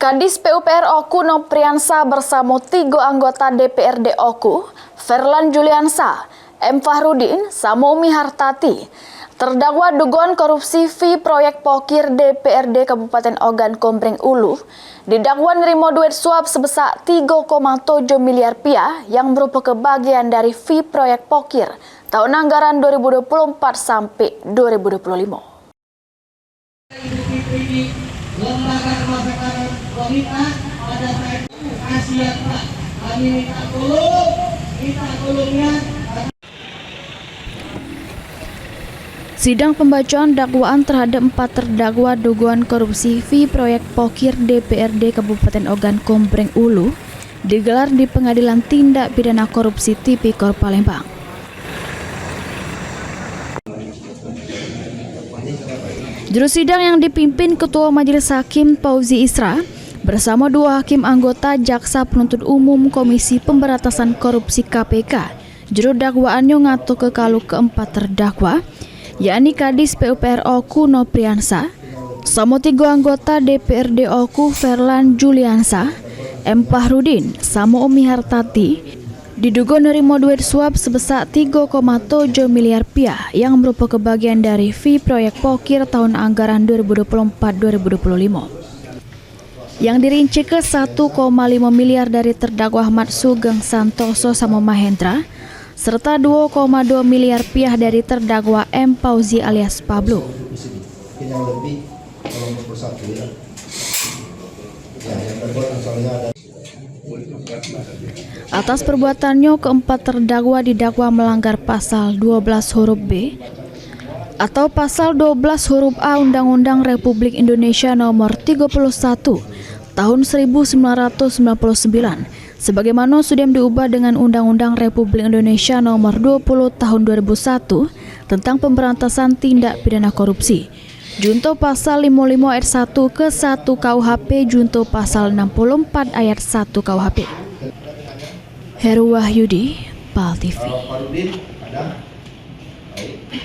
Kadis PUPR Oku Nopriansa bersama 3 anggota DPRD Oku, Ferlan Juliansa, M. Fahrudin, sama Umi Hartati, terdakwa dugaan korupsi fee proyek pokir DPRD Kabupaten Ogan Komering Ulu, didakwa nerima duit suap sebesar 3,7 miliar rupiah yang merupakan bagian dari fee proyek pokir tahun anggaran 2024 sampai 2025. Lembaga Kemasyarakat Wanita pada saat Asia Pak, kami minta tolongnya. Sidang pembacaan dakwaan terhadap 4 terdakwa dugaan korupsi fee proyek pokir DPRD Kabupaten Ogan Komering Ulu digelar di Pengadilan Tindak Pidana Korupsi Tipikor Palembang. Juru sidang yang dipimpin Ketua Majelis Hakim Fauzi Isra bersama 2 hakim anggota Jaksa Penuntut Umum Komisi Pemberantasan Korupsi KPK, juru dakwaannya ngato ke kalu keempat terdakwa, yakni Kadis PUPR Oku Nopriansa, sama 3 anggota DPRD Oku Ferlan Juliansa, M. Fahrudin, sama Umi Hartati, diduga nerima duit suap sebesar 3,7 miliar rupiah yang merupakan bagian dari fee proyek pokir tahun anggaran 2024-2025. Yang dirinci ke 1,5 miliar dari terdakwa Ahmad Sugeng Santoso sama Mahendra, serta 2,2 miliar rupiah dari terdakwa M. Fauzi alias Pablo. Atas perbuatannya, keempat terdakwa didakwa melanggar pasal 12 huruf B atau pasal 12 huruf A Undang-Undang Republik Indonesia Nomor 31 Tahun 1999 sebagaimana sudah diubah dengan Undang-Undang Republik Indonesia Nomor 20 Tahun 2001 tentang pemberantasan tindak pidana korupsi. Junto pasal 55 ayat 1 ke 1 KUHP junto pasal 64 ayat 1 KUHP. Heru Wahyudi, PAL TV.